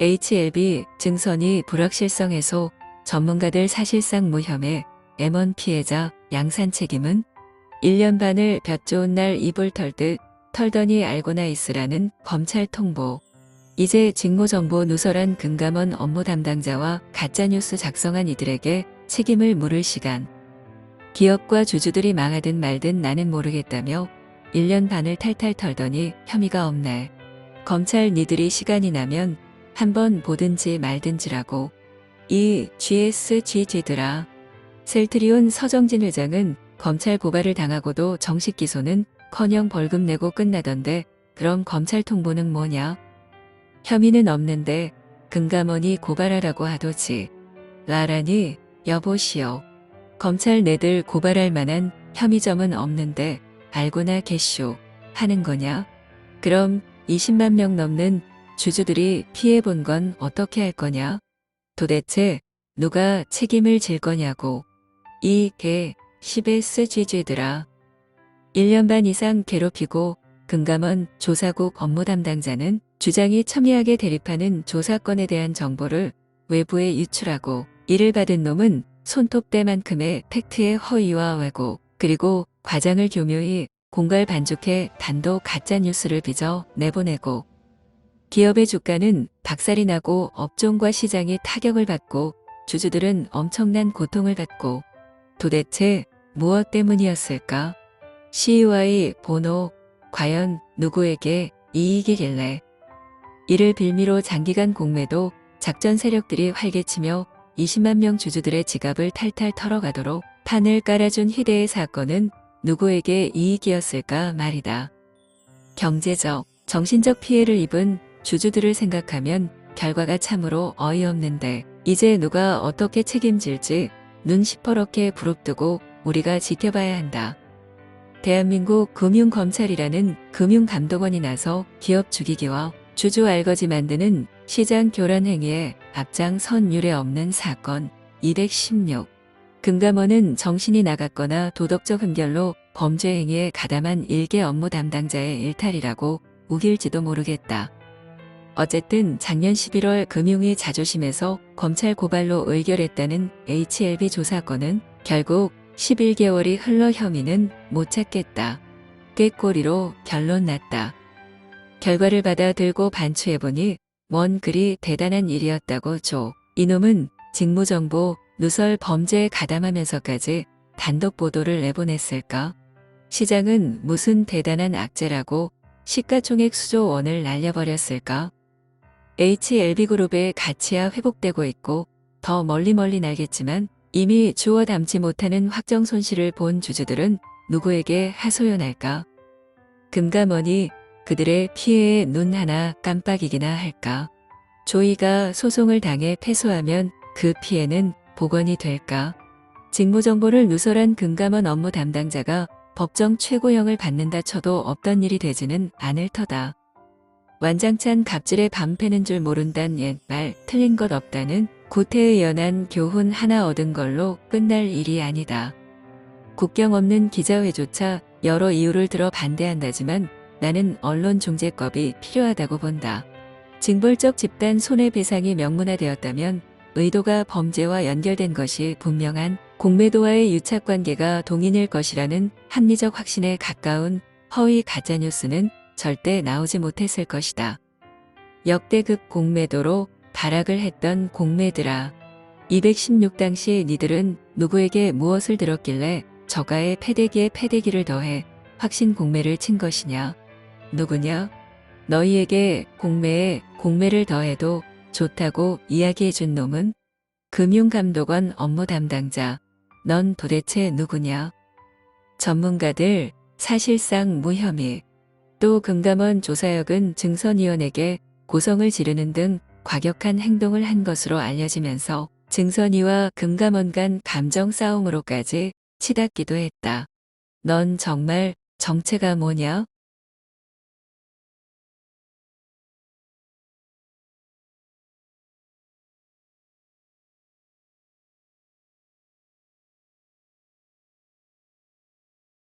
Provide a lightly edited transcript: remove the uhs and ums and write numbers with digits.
HLB 증선이 불확실성 해소, 전문가들 사실상 무혐의, M1 피해자 양산 책임은 1년 반을 볕 좋은 날 이불 털듯 털더니 알고나 있으라는 검찰 통보. 이제 직무정보 누설한 금감원 업무 담당자와 가짜뉴스 작성한 이들에게 책임을 물을 시간. 기업과 주주들이 망하든 말든 나는 모르겠다며 1년 반을 탈탈 털더니 혐의가 없네. 검찰 니들이 시간이 나면 한번 보든지 말든지라고. 이 GSGG들아. 셀트리온 서정진 회장은 검찰 고발을 당하고도 정식 기소는커녕 벌금 내고 끝나던데 그럼 검찰 통보는 뭐냐? 혐의는 없는데 금감원이 고발하라고 하도지. 라라니 여보시오. 검찰 내들 고발할 만한 혐의점은 없는데 알고나 개쇼 하는 거냐? 그럼 20만 명 넘는 주주들이 피해본 건 어떻게 할 거냐? 도대체 누가 책임을 질 거냐고. 이 개 CBSGG들아. 1년 반 이상 괴롭히고 금감원 조사국 업무 담당자는 주장이 첨예하게 대립하는 조사건에 대한 정보를 외부에 유출하고 이를 받은 놈은 손톱대만큼의 팩트의 허위와 왜곡 그리고 과장을 교묘히 공갈 반죽해 단독 가짜뉴스를 빚어 내보내고 기업의 주가는 박살이 나고 업종과 시장이 타격을 받고 주주들은 엄청난 고통을 받고 도대체 무엇 때문이었을까? CUI 본호 과연 누구에게 이익이길래? 이를 빌미로 장기간 공매도 작전 세력들이 활개치며 20만 명 주주들의 지갑을 탈탈 털어가도록 판을 깔아준 희대의 사건은 누구에게 이익이었을까 말이다. 경제적, 정신적 피해를 입은 주주들을 생각하면 결과가 참으로 어이없는데 이제 누가 어떻게 책임질지 눈 시퍼렇게 부릅뜨고 우리가 지켜봐야 한다. 대한민국 금융검찰이라는 금융감독원이 나서 기업 죽이기와 주주 알거지 만드는 시장 교란 행위에 앞장선 유례 없는 사건 216. 금감원은 정신이 나갔거나 도덕적 흠결로 범죄 행위에 가담한 일개 업무 담당자의 일탈이라고 우길지도 모르겠다. 어쨌든 작년 11월 금융위 자조심에서 검찰 고발로 의결했다는 HLB 조사건은 결국 11개월이 흘러 혐의는 못 찾겠다. 꾀꼬리로 결론 났다. 결과를 받아들고 반추해보니 뭔 그리 대단한 일이었다고 줘. 이놈은 직무정보 누설 범죄에 가담하면서까지 단독 보도를 내보냈을까? 시장은 무슨 대단한 악재라고 시가총액 수조 원을 날려버렸을까? HLB그룹의 가치야 회복되고 있고 더 멀리 날겠지만 이미 주워 담지 못하는 확정 손실을 본 주주들은 누구에게 하소연할까? 금감원이 그들의 피해에 눈 하나 깜빡이기나 할까? 조이가 소송을 당해 패소하면 그 피해는 복원이 될까? 직무정보를 누설한 금감원 업무 담당자가 법정 최고형을 받는다 쳐도 없던 일이 되지는 않을 터다. 완장찬 갑질에 밤 패는 줄 모른단 옛말 틀린 것 없다는 구태의 연한 교훈 하나 얻은 걸로 끝날 일이 아니다. 국경 없는 기자회조차 여러 이유를 들어 반대한다지만 나는 언론중재법이 필요하다고 본다. 징벌적 집단 손해배상이 명문화되었다면 의도가 범죄와 연결된 것이 분명한 공매도와의 유착관계가 동인일 것이라는 합리적 확신에 가까운 허위 가짜뉴스는 절대 나오지 못했을 것이다. 역대급 공매도로 발악을 했던 공매들아. 216 당시 니들은 누구에게 무엇을 들었길래 저가의 패대기에 패대기를 더해 확신 공매를 친 것이냐? 누구냐? 너희에게 공매에 공매를 더해도 좋다고 이야기해준 놈은? 금융감독원 업무 담당자. 넌 도대체 누구냐? 전문가들 사실상 무혐의. 또 금감원 조사역은 증선위원에게 고성을 지르는 등 과격한 행동을 한 것으로 알려지면서 증선위와 금감원 간 감정 싸움으로까지 치닫기도 했다. 넌 정말 정체가 뭐냐?